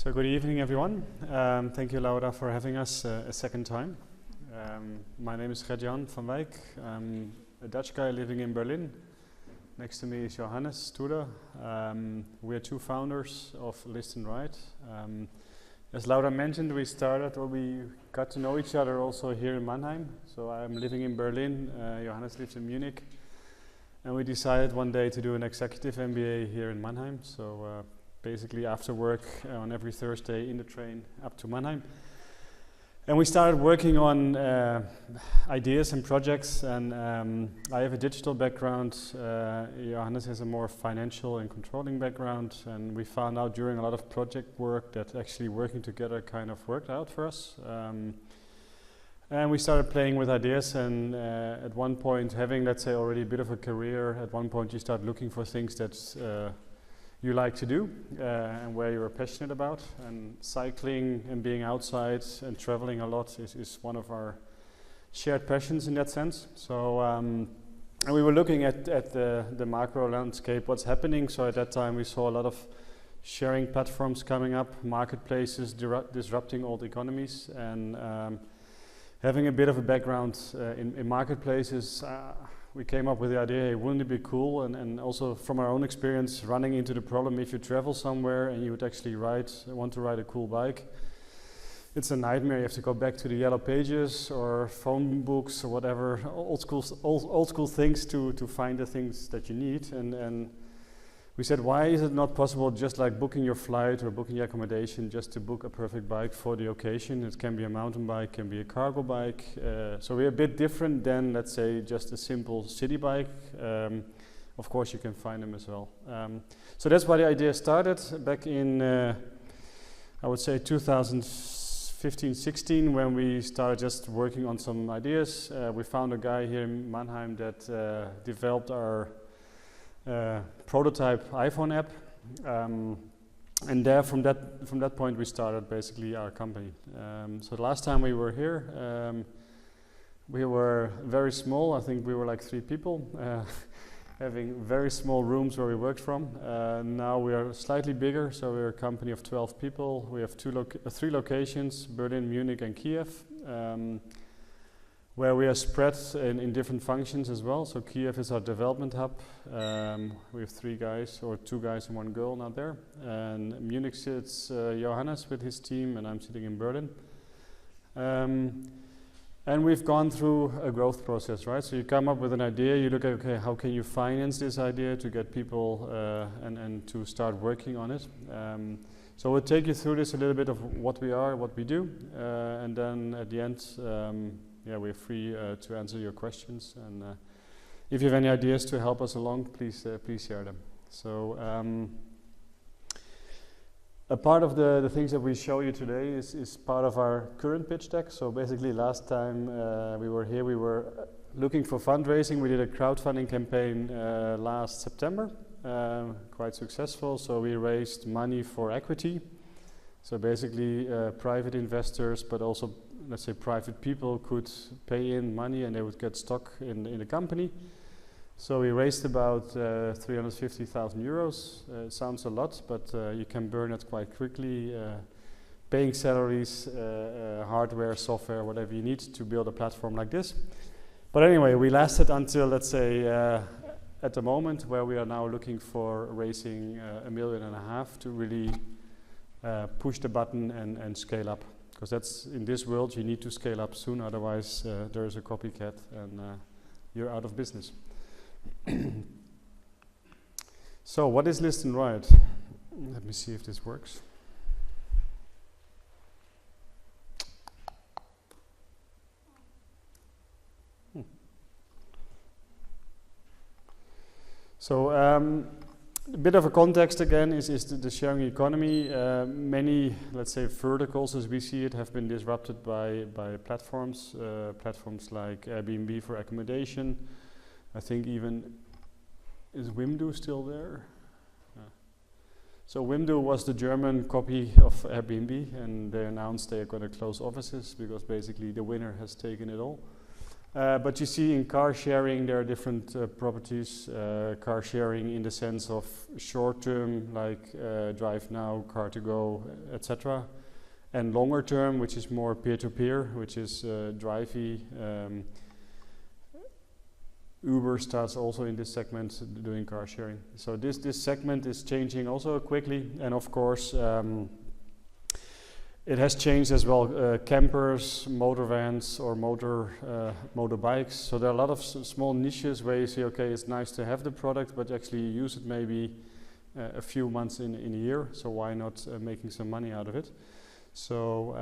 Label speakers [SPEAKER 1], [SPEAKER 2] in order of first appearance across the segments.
[SPEAKER 1] So good evening, everyone. Thank you, Laura, for having us a second time. My name is Gert-Jan from Wijk. I'm a Dutch guy living in Berlin. Next to me is Johannes, Stuhler. We are two founders of Listnride. As Laura mentioned, we got to know each other also here in Mannheim. So I'm living in Berlin, Johannes lives in Munich. And we decided one day to do an executive MBA here in Mannheim. So basically after work on every Thursday in the train up to Mannheim. And we started working on ideas and projects, and I have a digital background, Johannes has a more financial and controlling background, and we found out during a lot of project work that actually working together kind of worked out for us. And we started playing with ideas, and at one point, having, let's say, already a bit of a career, at one point you start looking for things that you like to do and where you're passionate about, and cycling and being outside and traveling a lot is one of our shared passions in that sense. So and we were looking at the macro landscape, what's happening. So at that time we saw a lot of sharing platforms coming up, marketplaces disrupting old economies, and having a bit of a background in marketplaces, we came up with the idea, hey, wouldn't it be cool, and also from our own experience running into the problem, if you travel somewhere and you would actually want to ride a cool bike, it's a nightmare. You have to go back to the yellow pages or phone books or whatever, old school things to find the things that you need. And we said, why is it not possible, just like booking your flight or booking your accommodation, just to book a perfect bike for the occasion? It can be a mountain bike, can be a cargo bike. So we're a bit different than, let's say, just a simple city bike. Of course, you can find them as well. So that's why the idea started back in, I would say, 2015-16, when we started just working on some ideas. We found a guy here in Mannheim that developed our prototype iPhone app, and there from that point we started basically our company. So the last time we were here, we were very small. I think we were like 3 people, having very small rooms where we worked from. Now we are slightly bigger, so we're a company of 12 people. We have 3 locations: Berlin, Munich, and Kiev. Where we are spread in different functions as well. So Kiev is our development hub. We have 3 guys, or 2 guys and 1 girl now there. And Munich sits Johannes with his team, and I'm sitting in Berlin. And we've gone through a growth process, right? So you come up with an idea, you look at, okay, how can you finance this idea to get people and to start working on it. So we'll take you through this a little bit of what we are, what we do, and then at the end, we're free to answer your questions, and if you have any ideas to help us along, please share them. So a part of the things that we show you today is part of our current pitch deck. So basically last time we were here, we were looking for fundraising. We did a crowdfunding campaign last September, quite successful. So we raised money for equity. So basically private investors, but also, let's say, private people could pay in money and they would get stock in the company. So we raised about 350,000 euros. Sounds a lot, but you can burn it quite quickly. Paying salaries, hardware, software, whatever you need to build a platform like this. But anyway, we lasted until, let's say, at the moment where we are now looking for raising $1.5 million to really push the button and scale up. Because that's, in this world, you need to scale up soon, otherwise there is a copycat and you're out of business. So what is Listnride? Let me see if this works. So a bit of a context again is the sharing economy. Many, let's say, verticals as we see it have been disrupted by platforms. Platforms like Airbnb for accommodation. I think even, is Wimdu still there? So Wimdu was the German copy of Airbnb, and they announced they are going to close offices because basically the winner has taken it all. But you see in car sharing there are different properties. Car sharing in the sense of short term, like drive now, car to go, etc. And longer term, which is more peer-to-peer, which is Drivey. Uber starts also in this segment doing car sharing. So this segment is changing also quickly, and of course it has changed as well. Campers, motor vans, or motorbikes. So there are a lot of small niches where you say, okay, it's nice to have the product, but actually you use it maybe a few months in a year. So why not making some money out of it? So,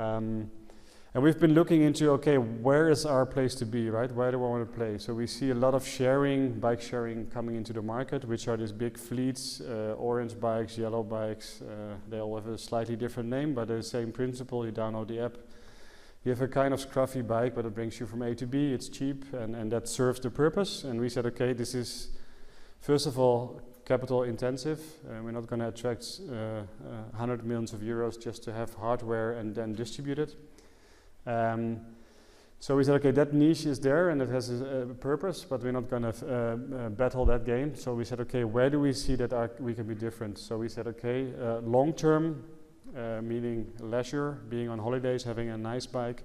[SPEAKER 1] and we've been looking into, okay, where is our place to be, right? Where do I want to play? So we see a lot of sharing, bike sharing coming into the market, which are these big fleets, orange bikes, yellow bikes. They all have a slightly different name, but the same principle. You download the app. You have a kind of scruffy bike, but it brings you from A to B. It's cheap, and that serves the purpose. And we said, okay, this is, first of all, capital intensive. We're not going to attract 100 millions of euros just to have hardware and then distribute it. So we said, okay, that niche is there and it has a purpose, but we're not going to battle that game. So we said, okay, where do we see that we can be different? So we said, okay, long term, meaning leisure, being on holidays, having a nice bike,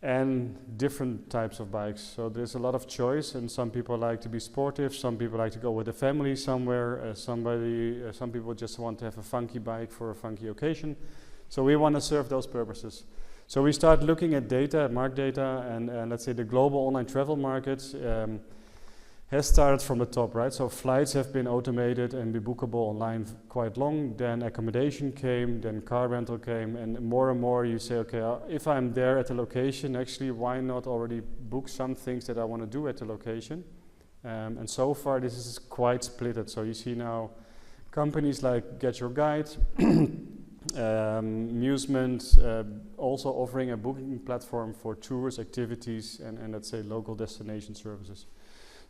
[SPEAKER 1] and different types of bikes. So there's a lot of choice, and some people like to be sportive, some people like to go with a family somewhere, some people just want to have a funky bike for a funky occasion. So we want to serve those purposes. So we start looking at data, market data, and let's say the global online travel market has started from the top, right? So flights have been automated and be bookable online quite long. Then accommodation came, then car rental came, and more you say, okay, if I'm there at the location, actually, why not already book some things that I want to do at the location? And so far, this is quite splitted. So you see now companies like Get Your Guide, Amusement, also offering a booking platform for tours, activities, and let's say local destination services.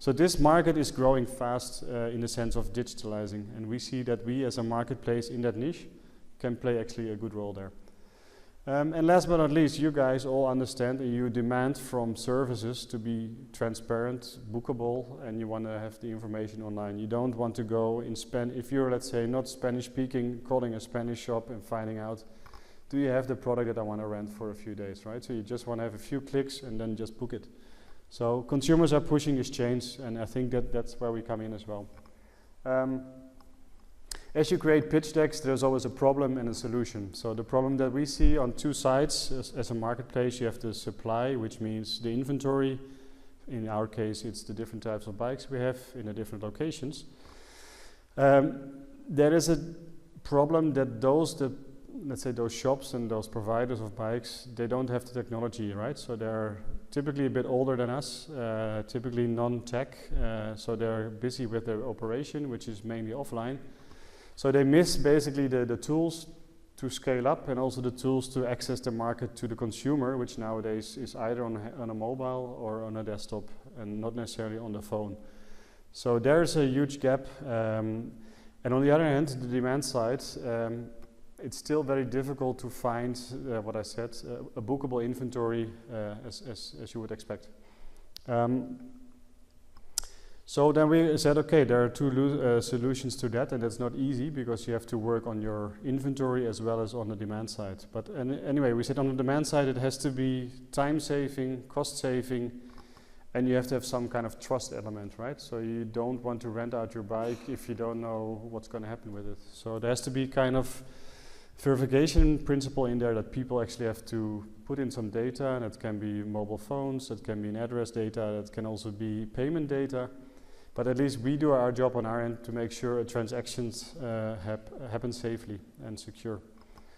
[SPEAKER 1] So this market is growing fast in the sense of digitalizing, and we see that we as a marketplace in that niche can play actually a good role there. And last but not least, you guys all understand that you demand from services to be transparent, bookable, and you want to have the information online. You don't want to go in if you're, let's say, not Spanish speaking, calling a Spanish shop and finding out, do you have the product that I want to rent for a few days, right? So you just want to have a few clicks and then just book it. So consumers are pushing this change, and I think that's where we come in as well. As you create pitch decks, there's always a problem and a solution. So the problem that we see on two sides, as a marketplace, you have the supply, which means the inventory. In our case, it's the different types of bikes we have in the different locations. There is a problem that let's say those shops and those providers of bikes, they don't have the technology, right? So they're typically a bit older than us, typically non-tech, so they're busy with their operation, which is mainly offline. So they miss basically the tools to scale up and also the tools to access the market to the consumer, which nowadays is either on a mobile or on a desktop and not necessarily on the phone. So there's a huge gap. And on the other hand, the demand side, it's still very difficult to find, what I said, a bookable inventory as you would expect. So then we said, okay, there are two solutions to that, and that's not easy because you have to work on your inventory as well as on the demand side. But anyway, we said on the demand side it has to be time-saving, cost-saving, and you have to have some kind of trust element, right? So you don't want to rent out your bike if you don't know what's going to happen with it. So there has to be kind of verification principle in there that people actually have to put in some data, and it can be mobile phones, it can be an address data, it can also be payment data. But at least we do our job on our end to make sure transactions happen safely and secure.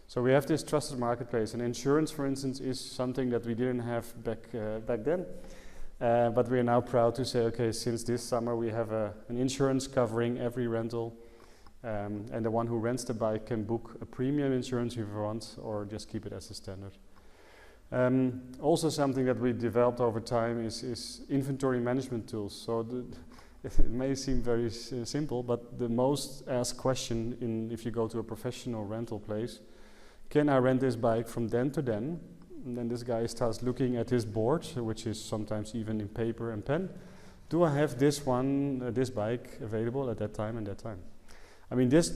[SPEAKER 1] So we have this trusted marketplace, and insurance, for instance, is something that we didn't have back then. But we are now proud to say, okay, since this summer we have an insurance covering every rental, and the one who rents the bike can book a premium insurance if he wants, or just keep it as a standard. Also something that we developed over time is inventory management tools. So it may seem very simple, but the most asked question if you go to a professional rental place, can I rent this bike from then to then And then this guy starts looking at his board, which is sometimes even in paper and pen. Do I have this one, this bike available at that time and that time? I mean, this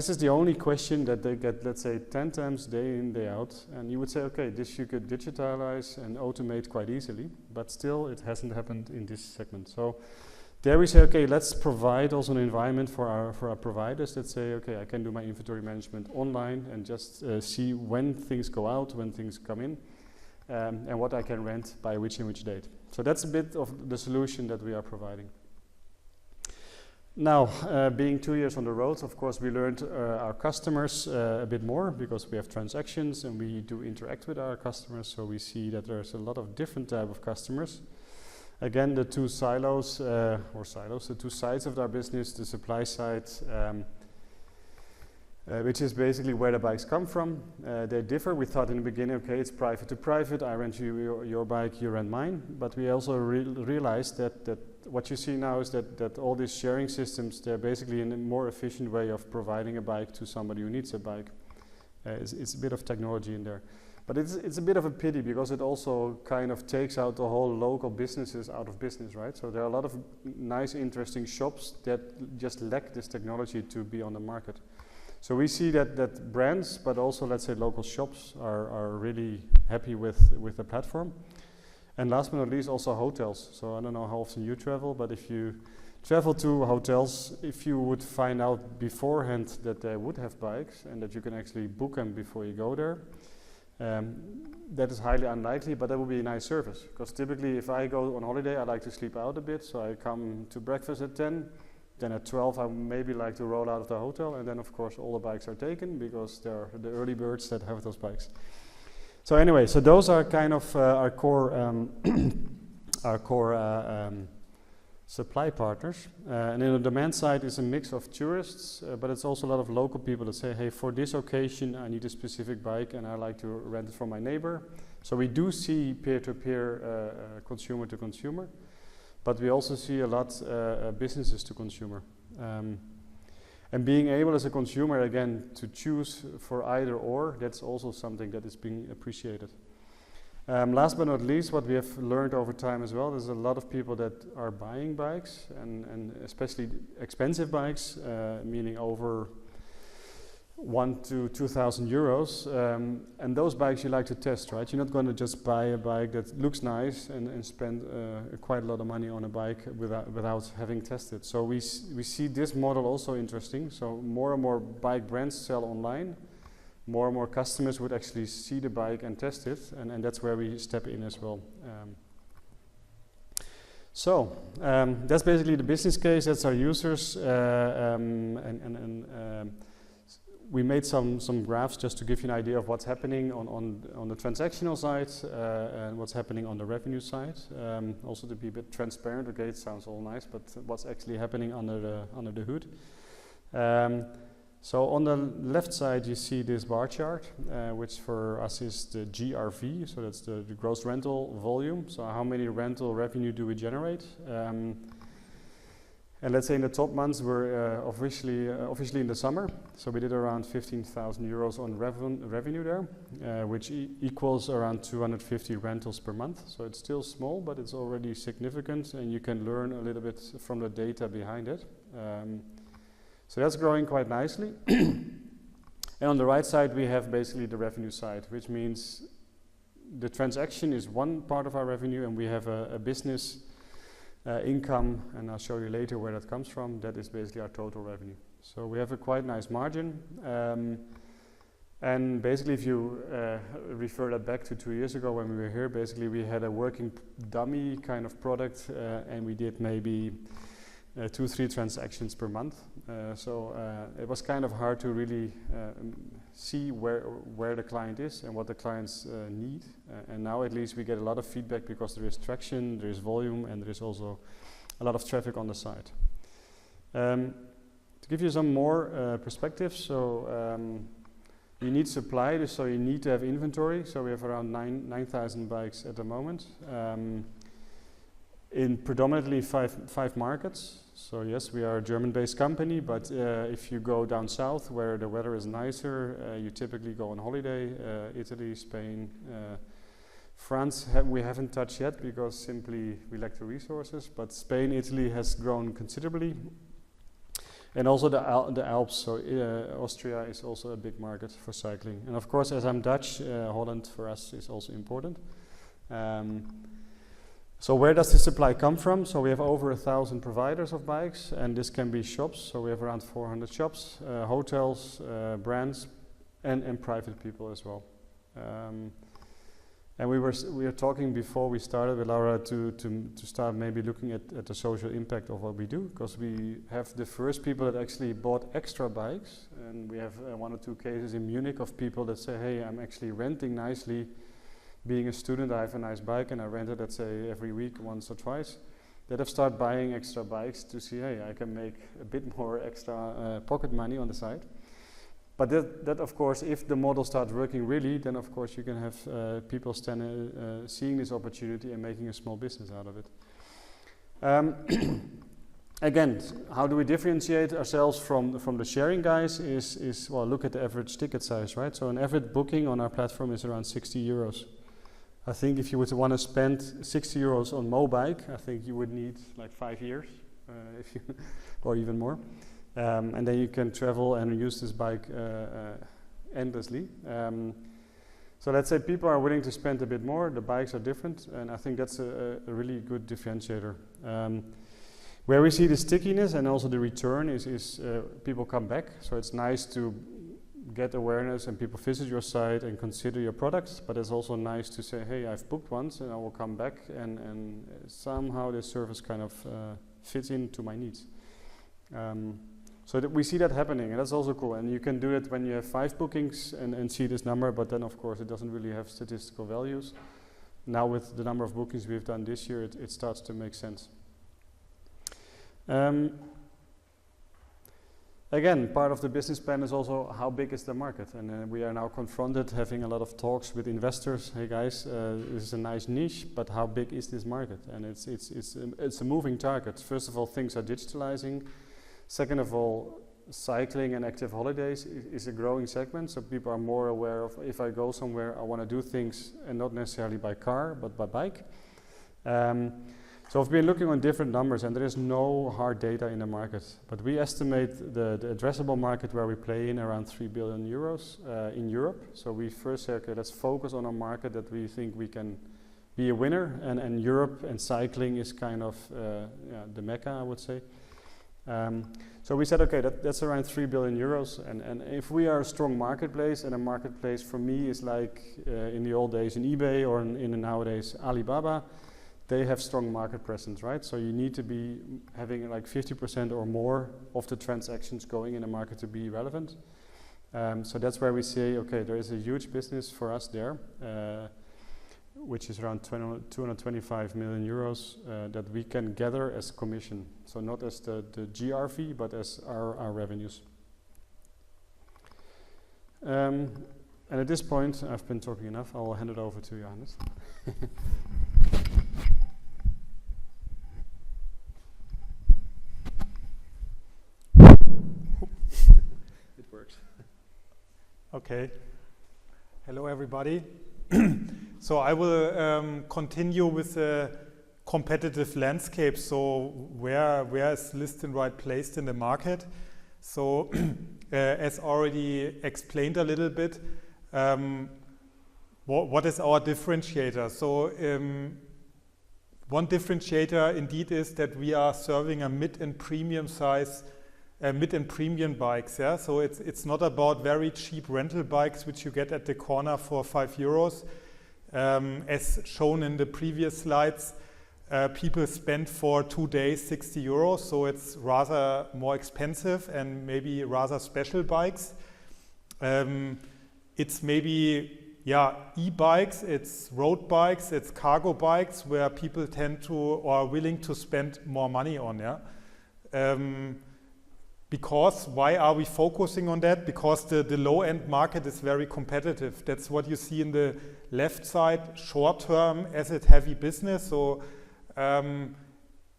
[SPEAKER 1] is the only question that they get, let's say, 10 times day in, day out. And you would say, okay, this you could digitalize and automate quite easily, but still it hasn't happened in this segment. So there we say, okay, let's provide also an environment for our providers that say, okay, I can do my inventory management online and just see when things go out, when things come in, and what I can rent by which and which date. So that's a bit of the solution that we are providing. Now, being 2 years on the road, of course, we learned our customers a bit more because we have transactions and we do interact with our customers. So we see that there's a lot of different type of customers. Again, the two the two sides of our business, the supply side, which is basically where the bikes come from. They differ. We thought in the beginning, okay, it's private to private. I rent you your bike, you rent mine. But we also realized that what you see now is that all these sharing systems, they're basically in a more efficient way of providing a bike to somebody who needs a bike. It's a bit of technology in there. But it's a bit of a pity because it also kind of takes out the whole local businesses out of business, right? So there are a lot of nice, interesting shops that just lack this technology to be on the market. So we see that brands, but also, let's say, local shops are really happy with the platform. And last but not least, also hotels. So I don't know how often you travel, but if you travel to hotels, if you would find out beforehand that they would have bikes and that you can actually book them before you go there, that is highly unlikely, but that would be a nice service. Because typically, if I go on holiday, I like to sleep out a bit. So I come to breakfast at 10. Then at 12, I maybe like to roll out of the hotel. And then, of course, all the bikes are taken because they're the early birds that have those bikes. So anyway, so those are kind of our core supply partners. And in the demand side is a mix of tourists, but it's also a lot of local people that say, hey, for this occasion, I need a specific bike and I like to rent it from my neighbor. So we do see peer-to-peer, consumer to consumer, but we also see a lot businesses to consumer. And being able as a consumer, again, to choose for either or, that's also something that is being appreciated. Last but not least, what we have learned over time as well, there's a lot of people that are buying bikes, and especially expensive bikes, meaning over 1,000 to 2,000 euros. And those bikes you like to test, right? You're not going to just buy a bike that looks nice and spend quite a lot of money on a bike without having tested. So we see this model also interesting. So more and more bike brands sell online. More and more customers would actually see the bike and test it, and that's where we step in as well. So that's basically the business case. That's our users, we made some graphs just to give you an idea of what's happening on the transactional side and what's happening on the revenue side. Also to be a bit transparent. Okay, it sounds all nice, but what's actually happening under the hood? So on the left side, you see this bar chart, which for us is the GRV, so that's the gross rental volume. So how many rental revenue do we generate? And let's say in the top months, we're officially in the summer. So we did around 15,000 euros on revenue there, which equals around 250 rentals per month. So it's still small, but it's already significant, and you can learn a little bit from the data behind it. So that's growing quite nicely. And on the right side, we have basically the revenue side, which means the transaction is one part of our revenue, and we have a business income, and I'll show you later where that comes from. That is basically our total revenue. So we have a quite nice margin. And basically, if you refer that back to 2 years ago when we were here, basically we had a working dummy kind of product, and we did maybe 2-3 transactions per month. So it was kind of hard to really see where the client is and what the clients need. And now at least we get a lot of feedback because there is traction, there is volume, and there is also a lot of traffic on the site. To give you some more perspective, so you need supply, so you need to have inventory. So we have around 9,000 bikes at the moment. In predominantly five markets. So yes, we are a German-based company, but if you go down south where the weather is nicer, you typically go on holiday, Italy, Spain, France we haven't touched yet because simply we lack the resources, but Spain, Italy has grown considerably. And also the Alps, so Austria is also a big market for cycling. And of course, as I'm Dutch, Holland for us is also important. So where does the supply come from? So we have over 1,000 providers of bikes, and this can be shops. So we have around 400 shops, hotels, brands, and private people as well. And we were talking before we started with Laura to start maybe looking at the social impact of what we do, because we have the first people that actually bought extra bikes, and we have 1 or 2 cases in Munich of people that say, hey, I'm actually renting nicely. Being a student, I have a nice bike and I rent it, let's say, every week, once or twice. That have started buying extra bikes to see, hey, I can make a bit more extra pocket money on the side. But that of course, if the model starts working really, then of course you can have people seeing this opportunity and making a small business out of it. Again, how do we differentiate ourselves from the sharing guys is well, look at the average ticket size, right? So an average booking on our platform is around 60 euros. I think if you would want to spend 60 euros on Mobike, I think you would need like 5 years, or even more. And then you can travel and use this bike endlessly. So let's say people are willing to spend a bit more, the bikes are different, and I think that's a really good differentiator. Where we see the stickiness and also the return is people come back, so it's nice to get awareness and people visit your site and consider your products, but it's also nice to say, hey, I've booked once and I will come back, and somehow this service kind of fits into my needs. So we see that happening, and that's also cool. And you can do it when you have 5 bookings and see this number, but then of course it doesn't really have statistical values. Now with the number of bookings we've done this year, it starts to make sense. Again, part of the business plan is also how big is the market, and we are now confronted having a lot of talks with investors. Hey guys, this is a nice niche, but how big is this market? And it's a moving target. First of all, things are digitalizing. Second of all, cycling and active holidays is a growing segment, so people are more aware of, if I go somewhere, I want to do things, and not necessarily by car, but by bike. So we've been looking on different numbers, and there is no hard data in the market, but we estimate the addressable market where we play in around 3 billion euros in Europe. So we first say, okay, let's focus on a market that we think we can be a winner, and Europe and cycling is kind of the mecca, I would say. So we said, okay, that's around 3 billion euros, and if we are a strong marketplace, and a marketplace for me is like in the old days in eBay or in the nowadays Alibaba, they have strong market presence, right? So you need to be having like 50% or more of the transactions going in the market to be relevant. So that's where we say, okay, there is a huge business for us there, which is around 225 million euros that we can gather as commission. So not as the GRV, but as our revenues. And at this point, I've been talking enough. I will hand it over to Johannes.
[SPEAKER 2] Okay. Hello, everybody. So I will continue with the competitive landscape. So where is Listnride placed in the market? So as already explained a little bit, what is our differentiator? So one differentiator indeed is that we are serving a mid and premium size mid and premium bikes, yeah. So it's not about very cheap rental bikes which you get at the corner for 5 euros. As shown in the previous slides, people spend for 2 days 60 euros, so it's rather more expensive and maybe rather special bikes. It's maybe e-bikes, it's road bikes, it's cargo bikes where people tend to or are willing to spend more money on, yeah. Because why are we focusing on that? Because the low-end market is very competitive. That's what you see in the left side, short-term asset-heavy business. So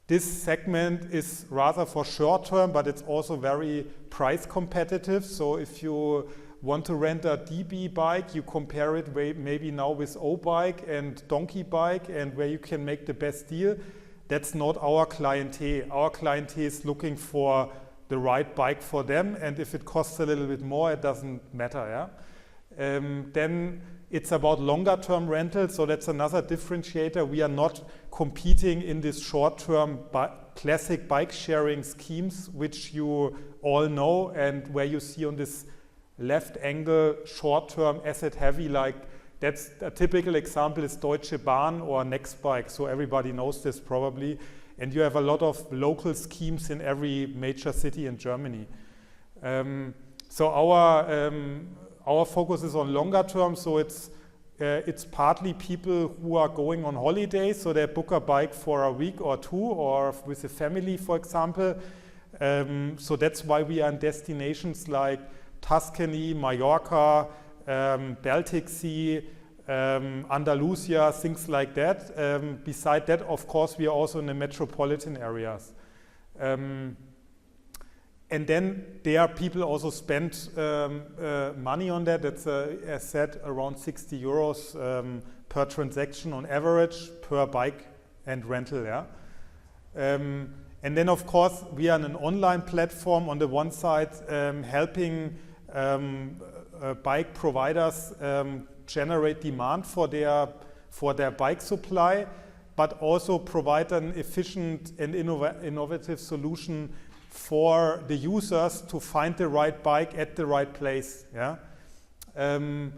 [SPEAKER 2] this segment is rather for short-term, but it's also very price competitive. So if you want to rent a DB bike, you compare it maybe now with O-Bike and Donkey Bike and where you can make the best deal. That's not our clientele. Our clientele is looking for the right bike for them, and if it costs a little bit more, it doesn't matter. Yeah? Then it's about longer term rentals, so that's another differentiator. We are not competing in this short term classic bike sharing schemes, which you all know, and where you see on this left angle short term asset heavy, like that's a typical example is Deutsche Bahn or Nextbike, so everybody knows this probably. And you have a lot of local schemes in every major city in Germany. So our focus is on longer term, so it's partly people who are going on holiday, so they book a bike for a week or two, or with a family, for example. So that's why we are in destinations like Tuscany, Mallorca, Baltic Sea, Andalusia, things like that. Beside that, of course, we are also in the metropolitan areas. And then there people also spend money on that. That's, as said, around 60 euros per transaction on average per bike and rental. Yeah? And then, of course, we are an online platform on the one side, helping bike providers generate demand for their bike supply, but also provide an efficient and innovative solution for the users to find the right bike at the right place. Yeah? On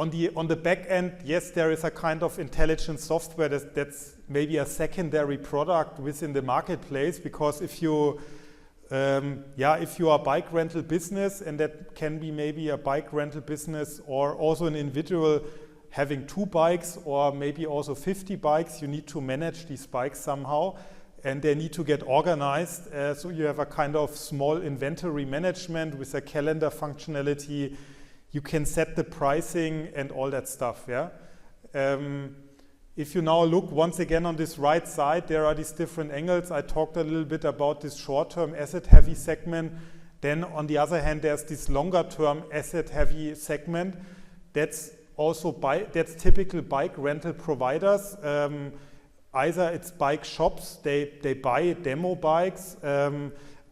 [SPEAKER 2] the back end, yes, there is a kind of intelligent software that's maybe a secondary product within the marketplace, because if you are a bike rental business, and that can be maybe a bike rental business or also an individual having 2 bikes or maybe also 50 bikes, you need to manage these bikes somehow, and they need to get organized. So you have a kind of small inventory management with a calendar functionality. You can set the pricing and all that stuff. Yeah. If you now look once again on this right side, there are these different angles. I talked a little bit about this short-term asset-heavy segment. Then on the other hand, there's this longer-term asset-heavy segment. That's also that's typical bike rental providers. Either it's bike shops, they buy demo bikes,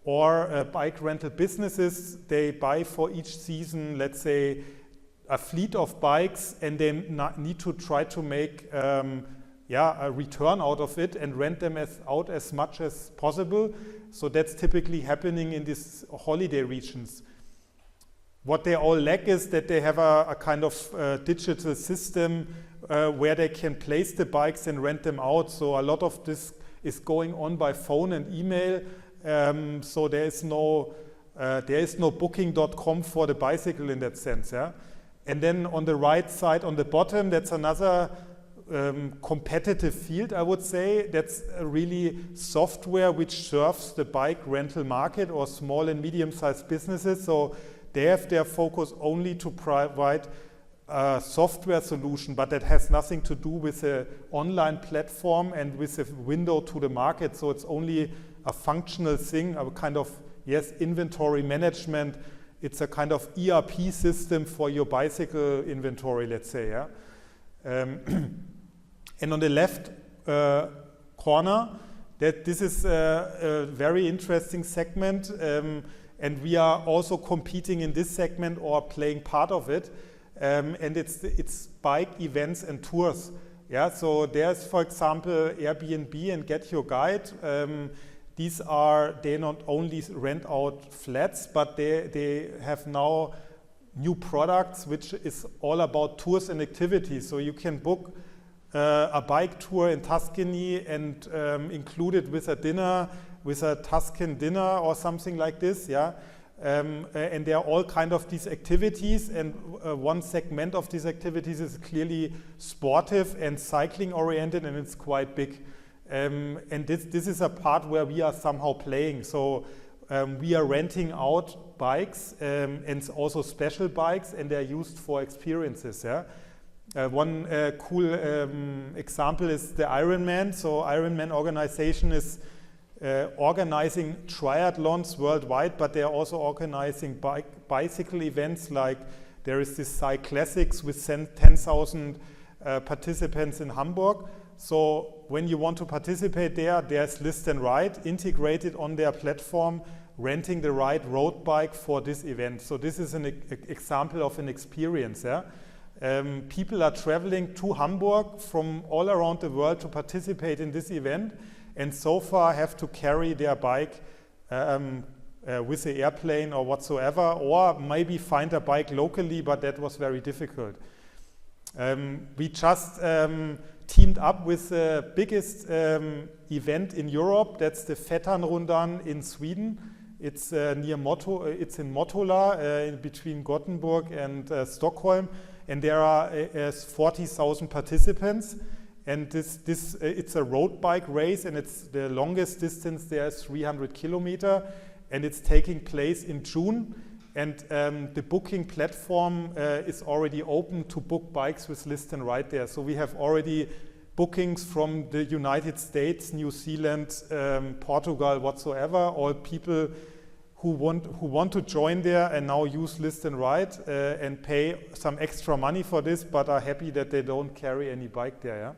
[SPEAKER 2] or bike rental businesses, they buy for each season, let's say, a fleet of bikes, and they need to try to make a return out of it and rent them out as much as possible. So that's typically happening in these holiday regions. What they all lack is that they have a kind of digital system where they can place the bikes and rent them out. So a lot of this is going on by phone and email. So there is no booking.com for the bicycle in that sense. Yeah? And then on the right side, on the bottom, that's another competitive field, I would say. That's really software which serves the bike rental market or small and medium-sized businesses. So they have their focus only to provide a software solution, but that has nothing to do with the online platform and with the window to the market. So it's only a functional thing, a kind of, yes, inventory management. It's a kind of ERP system for your bicycle inventory, let's say. Yeah? And on the left corner, this is a very interesting segment, and we are also competing in this segment or playing part of it. And it's bike events and tours. Yeah, so there's, for example, Airbnb and Get Your Guide. They not only rent out flats, but they have now new products which is all about tours and activities. So you can book a bike tour in Tuscany and include it with a dinner, with a Tuscan dinner or something like this. Yeah. And there are all kind of these activities, and one segment of these activities is clearly sportive and cycling oriented, and it's quite big. And this is a part where we are somehow playing. So we are renting out bikes and also special bikes, and they're used for experiences. Yeah? One cool example is the Ironman. So Ironman organization is organizing triathlons worldwide, but they are also organizing bicycle events, like there is this Cyclassics with 10,000 participants in Hamburg. So when you want to participate there, there's Listnride integrated on their platform, renting the right road bike for this event. So this is an example of an experience. Yeah? People are traveling to Hamburg from all around the world to participate in this event, and so far have to carry their bike with the airplane or whatsoever, or maybe find a bike locally, but that was very difficult. We just teamed up with the biggest event in Europe. That's the Vätternrundan in Sweden. It's near it's in Motala, between Gothenburg and Stockholm, and there are 40,000 participants. And it's a road bike race, and it's the longest distance there is 300 kilometers, and it's taking place in June. And the booking platform is already open to book bikes with Listnride there. So we have already bookings from the United States, New Zealand, Portugal, whatsoever. All people who want to join there and now use Listnride and pay some extra money for this, but are happy that they don't carry any bike there. Yeah?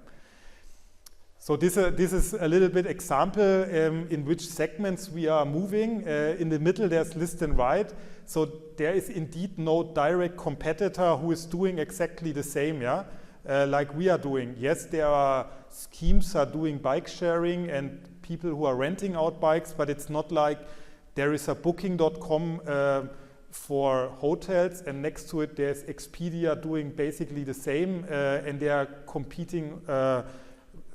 [SPEAKER 2] So this is a little bit example in which segments we are moving. In the middle there's Listnride. So there is indeed no direct competitor who is doing exactly the same, yeah, like we are doing. Yes, there are schemes are doing bike sharing and people who are renting out bikes, but it's not like there is a booking.com for hotels, and next to it there's Expedia doing basically the same, and they are competing.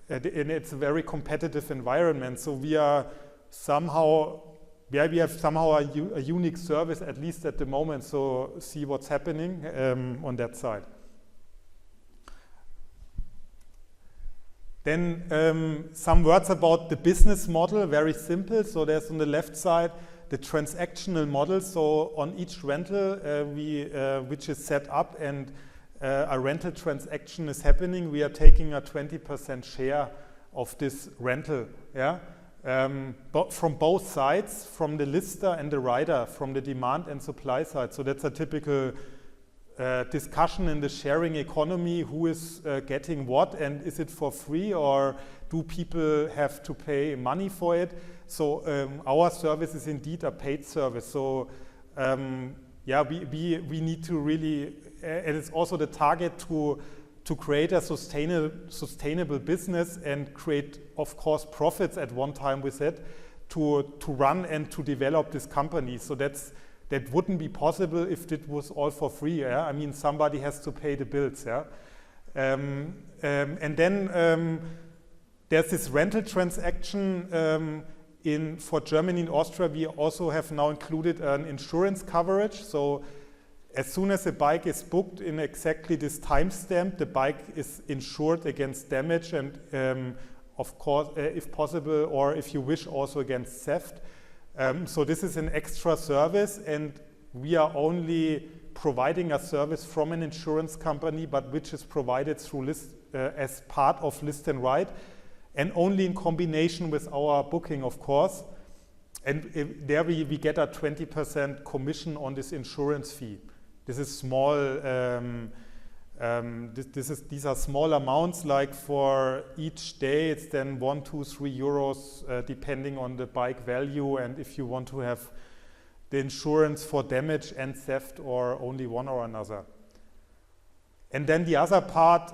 [SPEAKER 2] And it's a very competitive environment. So we are somehow, we have somehow a unique service, at least at the moment. So see what's happening on that side. Then some words about the business model, very simple. So there's on the left side the transactional model. So on each rental which is set up and a rental transaction is happening, we are taking a 20% share of this rental, yeah? But from both sides, from the lister and the rider, from the demand and supply side. So that's a typical discussion in the sharing economy, who is getting what, and is it for free, or do people have to pay money for it? So our service is indeed a paid service. So yeah, we need to really, and it's also the target to create a sustainable business and create, of course, profits at one time with it, to run and to develop this company. So that wouldn't be possible if it was all for free. Yeah? I mean, somebody has to pay the bills. Yeah? And then there's this rental transaction. For Germany and Austria, we also have now included an insurance coverage. So as soon as a bike is booked in exactly this timestamp, the bike is insured against damage and, of course, if possible, or if you wish, also against theft. So this is an extra service, and we are only providing a service from an insurance company, but which is provided through as part of Listnride, and only in combination with our booking, of course. And there we get a 20% commission on this insurance fee. This is small. These are small amounts. Like for each day, it's then 1, 2, 3 euros, depending on the bike value, and if you want to have the insurance for damage and theft, or only one or another. And then the other part.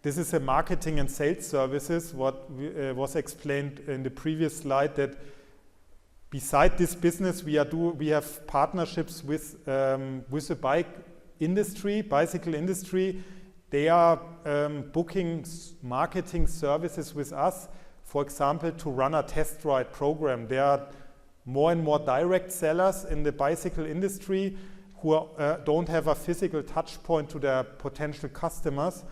[SPEAKER 2] This is a marketing and sales services, what was explained in the previous slide, that beside this business we have partnerships with the bicycle industry. They are booking marketing services with us, for example, to run a test ride program. There are more and more direct sellers in the bicycle industry who don't have a physical touch point to their potential customers.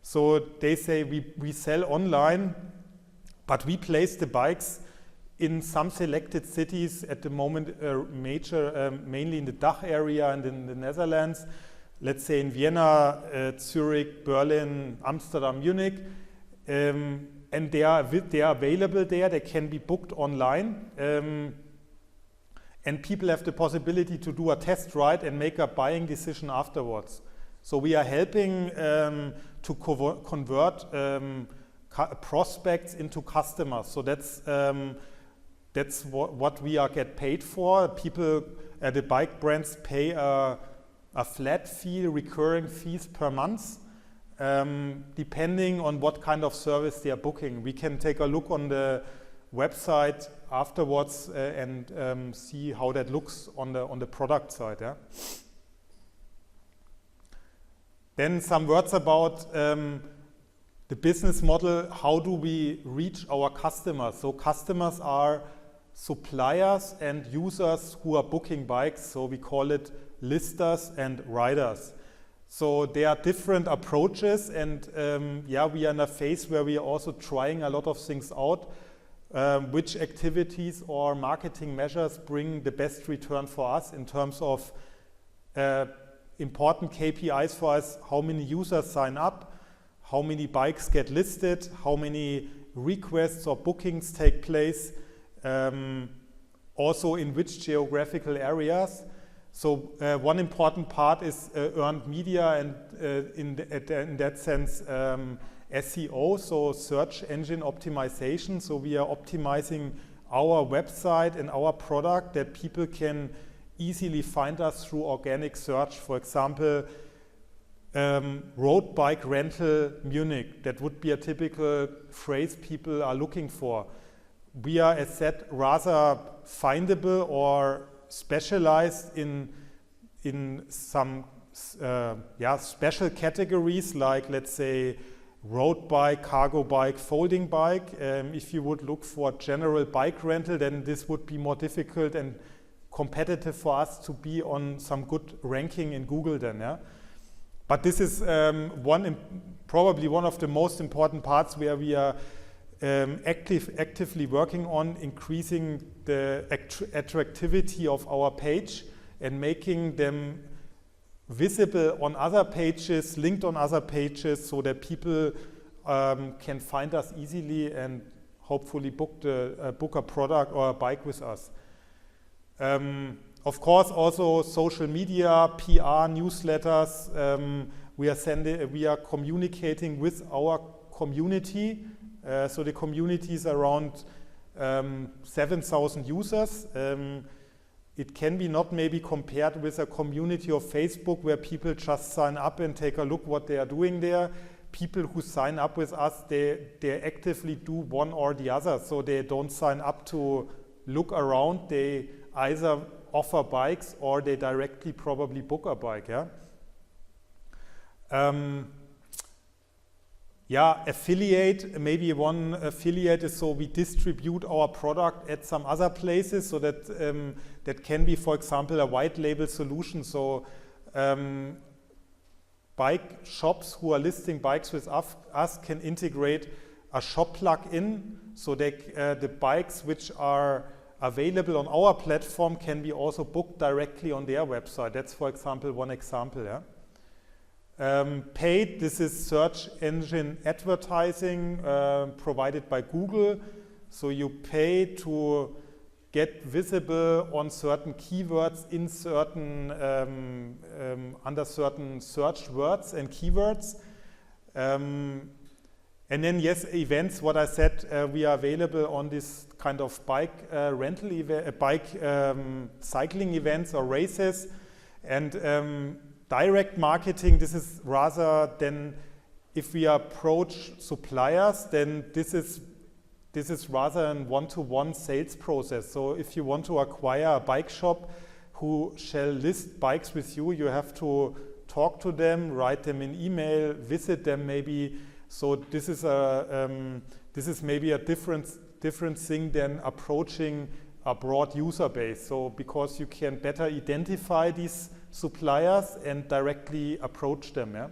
[SPEAKER 2] So they say we sell online, but we place the bikes in some selected cities at the moment, mainly in the DACH area and in the Netherlands. Let's say in Vienna, Zurich, Berlin, Amsterdam, Munich, and they are available there. They can be booked online, and people have the possibility to do a test ride and make a buying decision afterwards. So we are helping to convert prospects into customers. So that's what we are get paid for. People at the bike brands pay a flat fee, recurring fees per month, depending on what kind of service they are booking. We can take a look on the website afterwards and see how that looks on the product side. Yeah? Then some words about the business model. How do we reach our customers? So customers are suppliers and users who are booking bikes. So we call it listers and riders. So there are different approaches, and yeah, we are in a phase where we are also trying a lot of things out. Which activities or marketing measures bring the best return for us in terms of important KPIs for us: how many users sign up, how many bikes get listed, how many requests or bookings take place, also in which geographical areas. So one important part is earned media, and in that sense SEO, so search engine optimization. So we are optimizing our website and our product that people can easily find us through organic search. For example, road bike rental Munich. That would be a typical phrase people are looking for. We are, as said, rather findable or specialized in some special categories, like, let's say, road bike, cargo bike, folding bike. If you would look for general bike rental, then this would be more difficult and competitive for us to be on some good ranking in Google then. Yeah? But this is probably one of the most important parts where we are actively working on increasing the attractivity of our page and making them visible on other pages, linked on other pages, so that people can find us easily and hopefully book a product or a bike with us. Of course, also social media, PR, newsletters. We are communicating with our community. So the community is around 7,000 users. It can be not maybe compared with a community of Facebook where people just sign up and take a look what they are doing there. People who sign up with us, they actively do one or the other. So they don't sign up to look around. They either offer bikes or they directly probably book a bike. Yeah. Affiliate, maybe one affiliate is so we distribute our product at some other places, so that that can be, for example, a white label solution. So bike shops who are listing bikes with us can integrate a shop plug-in, so that the bikes which are available on our platform can be also booked directly on their website. That's, for example, one example. Yeah? Paid, this is search engine advertising provided by Google. So you pay to get visible on certain keywords in certain under certain search words and keywords. And then yes, events. What I said, we are available on this kind of bike rental event, cycling events or races, and direct marketing. This is rather than if we approach suppliers, then this is rather a one-to-one sales process. So if you want to acquire a bike shop who shall list bikes with you, you have to talk to them, write them an email, visit them maybe. So this is maybe a different thing than approaching a broad user base. So because you can better identify these suppliers and directly approach them. Yeah?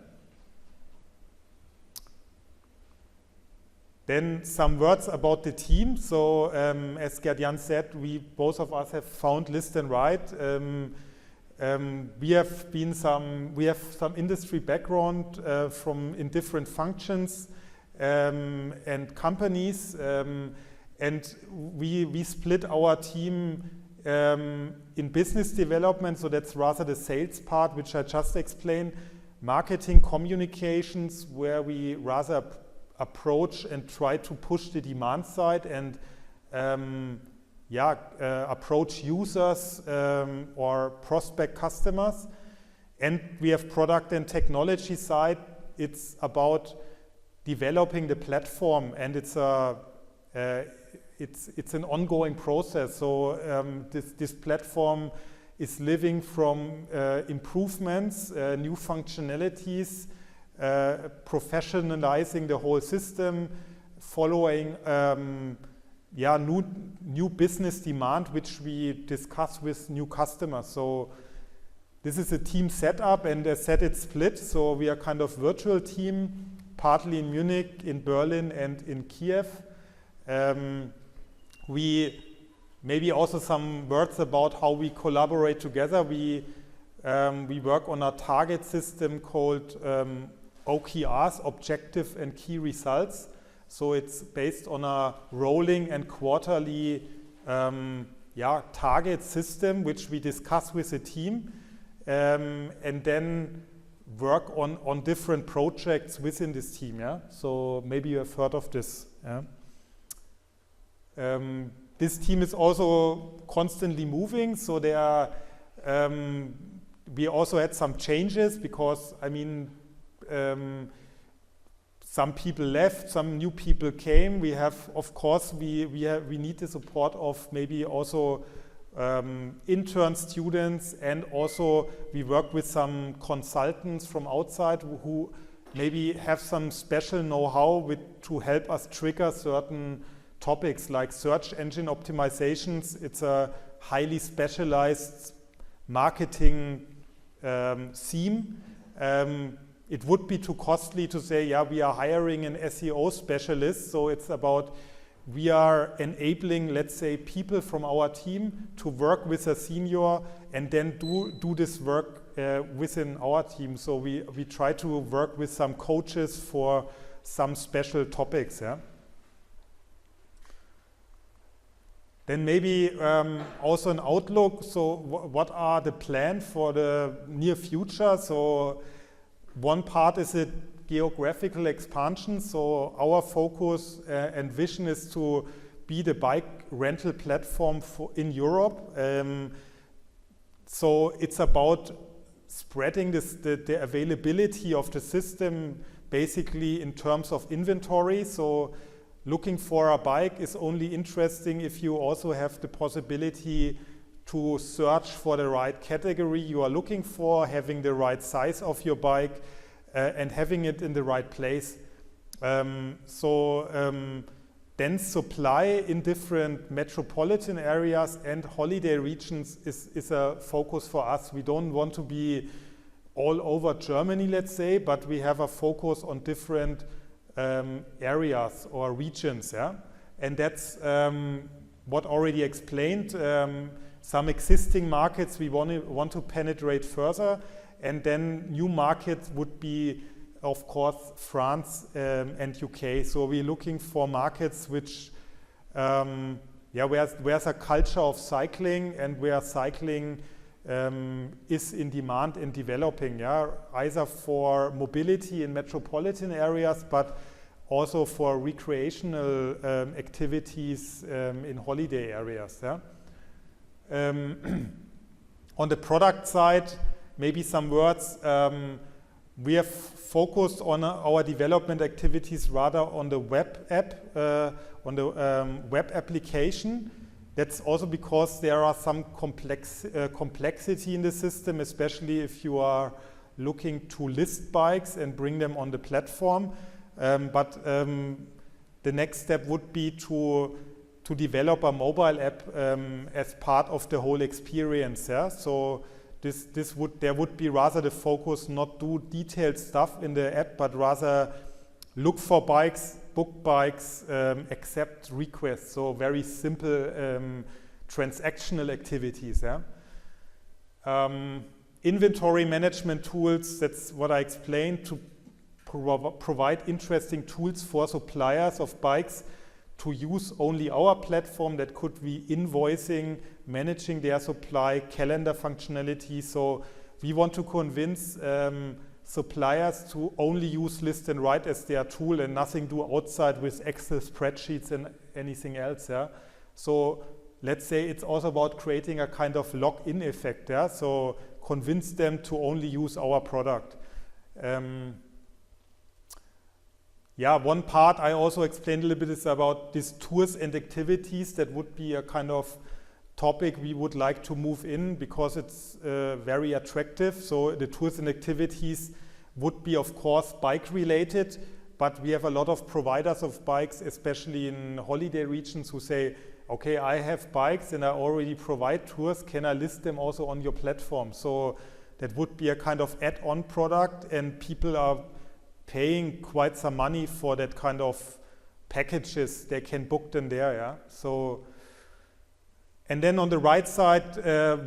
[SPEAKER 2] Then some words about the team. So as Gert-Jan said, both of us have found Listnride. We have some industry background in different functions and companies, and we split our team in business development, so that's rather the sales part, which I just explained, marketing communications, where we rather approach and try to push the demand side and approach users or prospect customers. And we have product and technology side. It's about developing the platform, and it's an ongoing process. So this platform is living from improvements, new functionalities, professionalizing the whole system, following new business demand, which we discuss with new customers. So this is a team setup, and as said, it's split. So we are kind of virtual team, partly in Munich, in Berlin, and in Kiev. We maybe also some words about how we collaborate together. We work on a target system called OKRs, Objective and Key Results. So it's based on a rolling and quarterly target system, which we discuss with the team, and then work on different projects within this team. Yeah? So maybe you have heard of this. Yeah? This team is also constantly moving, so there are, we also had some changes because, I mean, some people left, some new people came. We have, of course, we need the support of maybe also intern students, and also we work with some consultants from outside who maybe have some special know-how to help us trigger certain topics like search engine optimizations. It's a highly specialized marketing theme. It would be too costly to say, yeah, we are hiring an SEO specialist. So it's about, we are enabling, let's say, people from our team to work with a senior and then do this work within our team. So we try to work with some coaches for some special topics. Yeah. Then maybe also an outlook. So what are the plans for the near future? So one part is a geographical expansion. So our focus and vision is to be the bike rental platform in Europe. So it's about spreading the availability of the system basically in terms of inventory. So looking for a bike is only interesting if you also have the possibility to search for the right category you are looking for, having the right size of your bike, and having it in the right place. Then supply in different metropolitan areas and holiday regions is a focus for us. We don't want to be all over Germany, let's say, but we have a focus on different areas or regions, yeah, and that's what already explained. Some existing markets we want to penetrate further, and then new markets would be, of course, France and UK. So we're looking for markets which, where's a culture of cycling and where cycling is in demand and developing, yeah, either for mobility in metropolitan areas, but also for recreational activities in holiday areas. Yeah? On the product side, maybe some words. We have focused on our development activities rather on the web app, web application. That's also because there are some complexity in the system, especially if you are looking to list bikes and bring them on the platform. But the next step would be to develop a mobile app as part of the whole experience. Yeah? So there would be rather the focus, not do detailed stuff in the app, but rather look for bikes, book bikes, accept requests. So very simple transactional activities. Yeah? Inventory management tools, that's what I explained, to provide interesting tools for suppliers of bikes to use only our platform. That could be invoicing, managing their supply, calendar functionality. So we want to convince suppliers to only use Listnride as their tool and nothing do outside with Excel spreadsheets and anything else. Yeah? So let's say it's also about creating a kind of lock-in effect. Yeah? So convince them to only use our product. Yeah, one part I also explained a little bit is about these tours and activities. That would be a kind of topic we would like to move in because it's very attractive. So the tours and activities would be, of course, bike related, but we have a lot of providers of bikes, especially in holiday regions, who say, okay, I have bikes and I already provide tours. Can I list them also on your platform? So that would be a kind of add-on product, and people are paying quite some money for that kind of packages. They can book them there. Yeah. So, and then on the right side,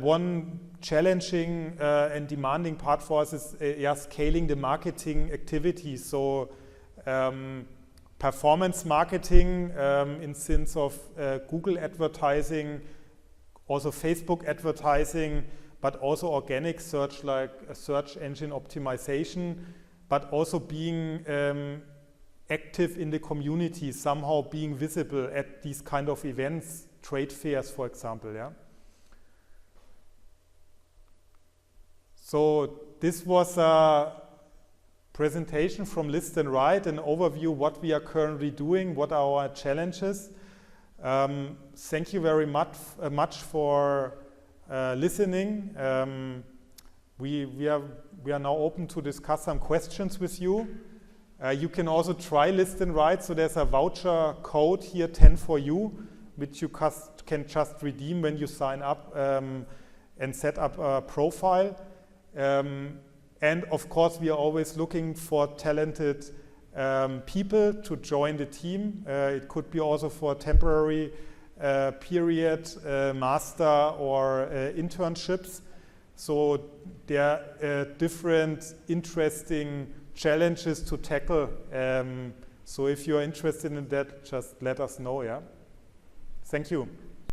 [SPEAKER 2] one challenging and demanding part for us is scaling the marketing activities. So performance marketing in sense of Google advertising, also Facebook advertising, but also organic search like search engine optimization, but also being active in the community, somehow being visible at these kind of events, trade fairs, for example. Yeah. So this was a presentation from Listnride, an overview what we are currently doing, what are our challenges. Thank you very much for listening. We are now open to discuss some questions with you. You can also try Listnride. So there's a voucher code here, 10 for you, which you can just redeem when you sign up and set up a profile. And of course, we are always looking for talented people to join the team. It could be also for a temporary period, master or internships. So there are different interesting challenges to tackle. So if you are interested in that, just let us know. Yeah. Thank you.